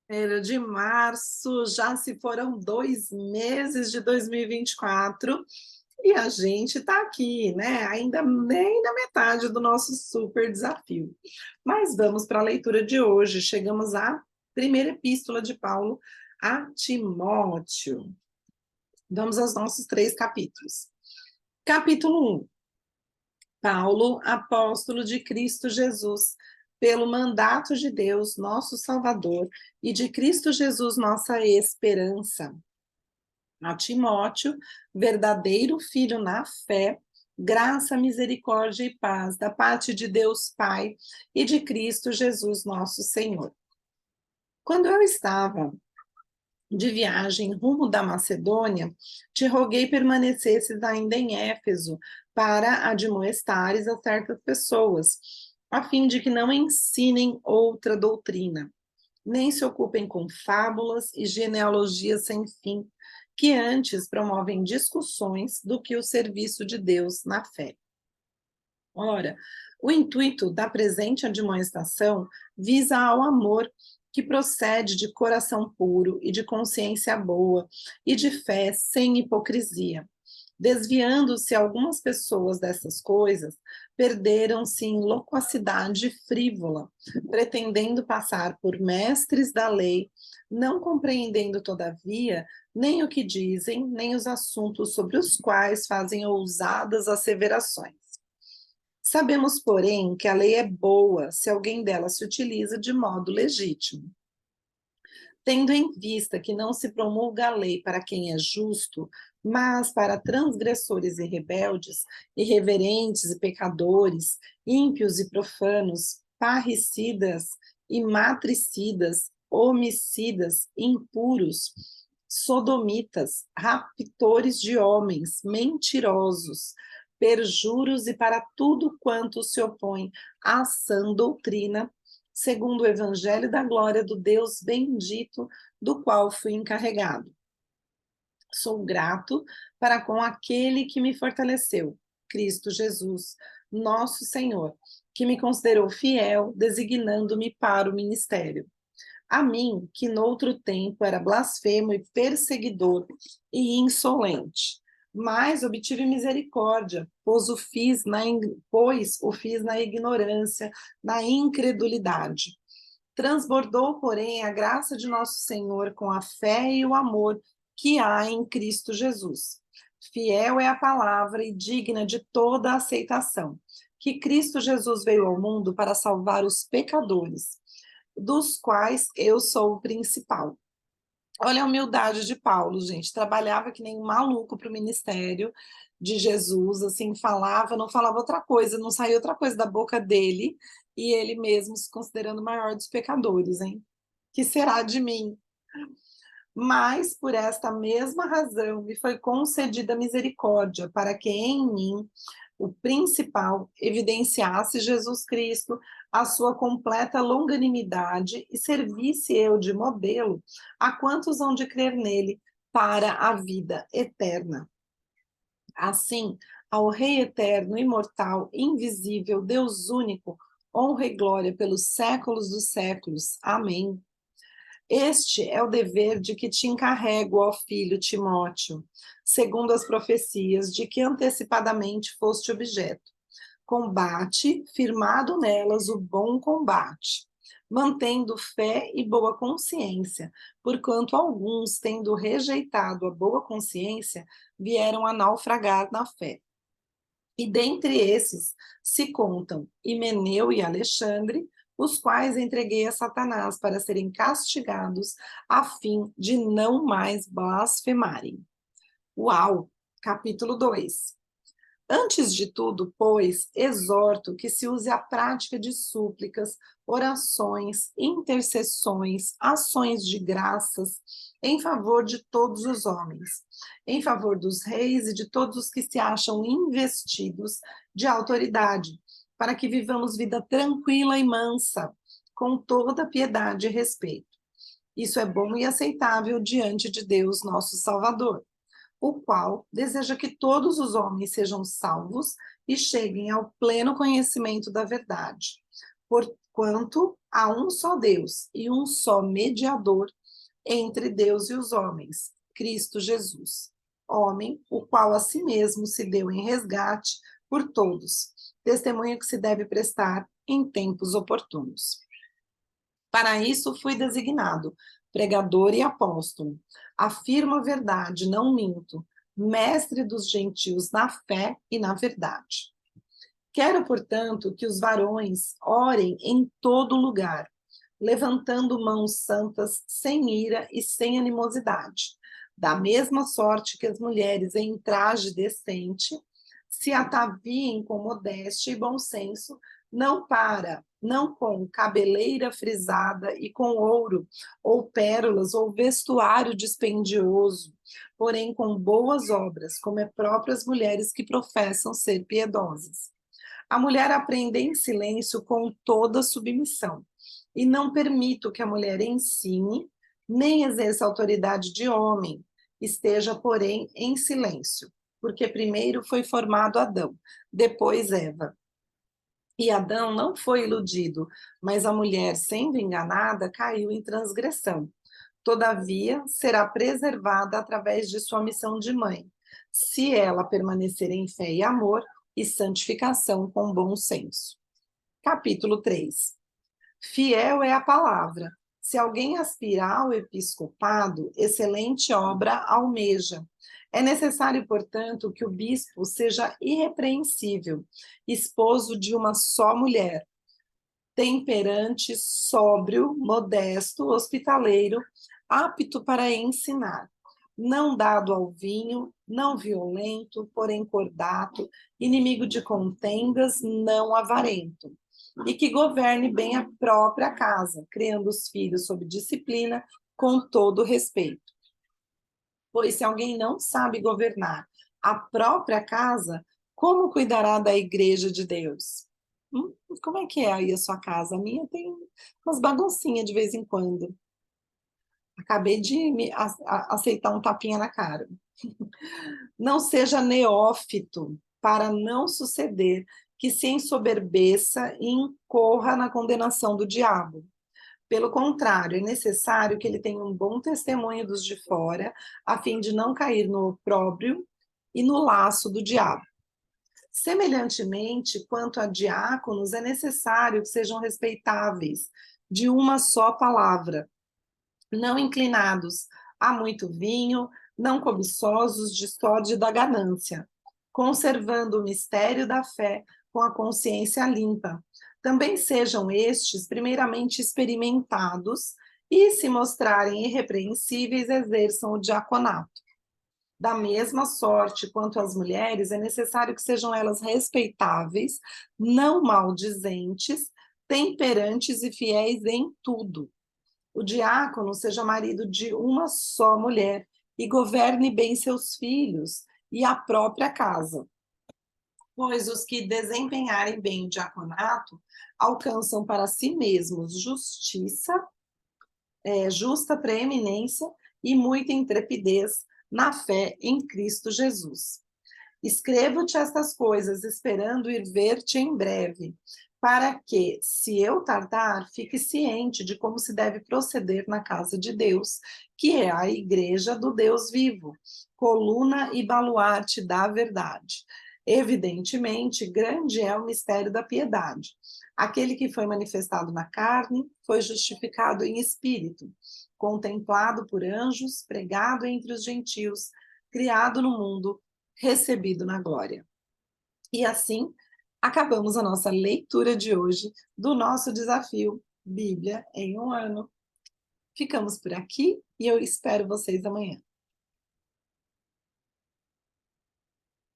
1º de março, já se foram 2 meses de 2024 e a gente está aqui, né, ainda nem na metade do nosso super desafio. Mas vamos para a leitura de hoje, chegamos à primeira epístola de Paulo a Timóteo. Vamos aos nossos 3 capítulos. Capítulo 1. Paulo, apóstolo de Cristo Jesus, pelo mandato de Deus, nosso Salvador, e de Cristo Jesus, nossa esperança. A Timóteo, verdadeiro filho na fé, graça, misericórdia e paz da parte de Deus Pai e de Cristo Jesus, nosso Senhor. Quando eu estava de viagem rumo da Macedônia, te roguei permanecesses ainda em Éfeso para admoestares a certas pessoas, a fim de que não ensinem outra doutrina, nem se ocupem com fábulas e genealogias sem fim, que antes promovem discussões do que o serviço de Deus na fé. Ora, o intuito da presente admoestação visa ao amor que procede de coração puro e de consciência boa e de fé sem hipocrisia. Desviando-se algumas pessoas dessas coisas, perderam-se em loquacidade frívola, pretendendo passar por mestres da lei, não compreendendo, todavia, nem o que dizem, nem os assuntos sobre os quais fazem ousadas asseverações. Sabemos, porém, que a lei é boa se alguém dela se utiliza de modo legítimo. Tendo em vista que não se promulga a lei para quem é justo, mas para transgressores e rebeldes, irreverentes e pecadores, ímpios e profanos, parricidas e matricidas, homicidas, impuros, sodomitas, raptores de homens, mentirosos, perjuros e para tudo quanto se opõe à sã doutrina, segundo o evangelho da glória do Deus bendito, do qual fui encarregado. Sou grato para com aquele que me fortaleceu, Cristo Jesus, nosso Senhor, que me considerou fiel, designando-me para o ministério. A mim, que noutro tempo era blasfemo e perseguidor e insolente, mas obtive misericórdia, pois o fiz na ignorância, na incredulidade. Transbordou, porém, a graça de nosso Senhor com a fé e o amor que há em Cristo Jesus. Fiel é a palavra e digna de toda aceitação, que Cristo Jesus veio ao mundo para salvar os pecadores, dos quais eu sou o principal. Olha a humildade de Paulo, gente. Trabalhava que nem um maluco para o ministério de Jesus, assim, falava, não falava outra coisa, não saía outra coisa da boca dele, e ele mesmo se considerando o maior dos pecadores, hein? Que será de mim? Mas, por esta mesma razão, me foi concedida misericórdia, para que em mim, o principal, evidenciasse Jesus Cristo, a sua completa longanimidade, e servisse eu de modelo a quantos hão de crer nele para a vida eterna. Assim, ao Rei eterno, imortal, invisível, Deus único, honra e glória pelos séculos dos séculos. Amém. Este é o dever de que te encarrego, ó filho Timóteo, segundo as profecias de que antecipadamente foste objeto. Combate, firmado nelas, o bom combate, mantendo fé e boa consciência, porquanto alguns, tendo rejeitado a boa consciência, vieram a naufragar na fé. E dentre esses se contam Himeneu e Alexandre, os quais entreguei a Satanás para serem castigados, a fim de não mais blasfemarem. Uau! Capítulo 2. Antes de tudo, pois, exorto que se use a prática de súplicas, orações, intercessões, ações de graças, em favor de todos os homens, em favor dos reis e de todos os que se acham investidos de autoridade, para que vivamos vida tranquila e mansa, com toda piedade e respeito. Isso é bom e aceitável diante de Deus, nosso Salvador, o qual deseja que todos os homens sejam salvos e cheguem ao pleno conhecimento da verdade. quanto a um só Deus e um só mediador entre Deus e os homens, Cristo Jesus, homem, o qual a si mesmo se deu em resgate por todos, testemunho que se deve prestar em tempos oportunos. Para isso fui designado, pregador e apóstolo. Afirmo a verdade, não minto, mestre dos gentios na fé e na verdade. Quero, portanto, que os varões orem em todo lugar, levantando mãos santas, sem ira e sem animosidade. Da mesma sorte que as mulheres em traje decente se ataviem com modéstia e bom senso, não com cabeleira frisada e com ouro, ou pérolas, ou vestuário dispendioso, porém com boas obras, como é próprio as mulheres que professam ser piedosas. A mulher aprende em silêncio com toda submissão, e não permito que a mulher ensine, nem exerça autoridade de homem, esteja, porém, em silêncio, porque primeiro foi formado Adão, depois Eva. E Adão não foi iludido, mas a mulher, sendo enganada, caiu em transgressão. Todavia, será preservada através de sua missão de mãe, se ela permanecer em fé e amor e santificação com bom senso. Capítulo 3. Fiel é a palavra. Se alguém aspirar ao episcopado, excelente obra almeja. É necessário, portanto, que o bispo seja irrepreensível, esposo de uma só mulher, temperante, sóbrio, modesto, hospitaleiro, apto para ensinar, não dado ao vinho, não violento, porém cordato, inimigo de contendas, não avarento, e que governe bem a própria casa, criando os filhos sob disciplina, com todo respeito. Pois se alguém não sabe governar a própria casa, como cuidará da igreja de Deus? Como é que é aí a sua casa? A minha tem umas baguncinhas de vez em quando. Acabei de aceitar um tapinha na cara. Não seja neófito, para não suceder que se ensoberbeça e incorra na condenação do diabo. Pelo contrário, é necessário que ele tenha um bom testemunho dos de fora, a fim de não cair no opróbrio e no laço do diabo. Semelhantemente, quanto a diáconos, é necessário que sejam respeitáveis, de uma só palavra, não inclinados a muito vinho, não cobiçosos de sódio da ganância, conservando o mistério da fé com a consciência limpa. Também sejam estes primeiramente experimentados e, se mostrarem irrepreensíveis, exerçam o diaconato. Da mesma sorte quanto as mulheres, é necessário que sejam elas respeitáveis, não maldizentes, temperantes e fiéis em tudo. O diácono seja marido de uma só mulher e governe bem seus filhos e a própria casa. Pois os que desempenharem bem o diaconato alcançam para si mesmos justiça, justa preeminência e muita intrepidez na fé em Cristo Jesus. Escrevo-te estas coisas, esperando ir ver-te em breve, para que, se eu tardar, fique ciente de como se deve proceder na casa de Deus, que é a igreja do Deus vivo, coluna e baluarte da verdade. Evidentemente, grande é o mistério da piedade. Aquele que foi manifestado na carne foi justificado em espírito, contemplado por anjos, pregado entre os gentios, criado no mundo, recebido na glória. E assim, acabamos a nossa leitura de hoje do nosso desafio Bíblia em um ano. Ficamos por aqui e eu espero vocês amanhã.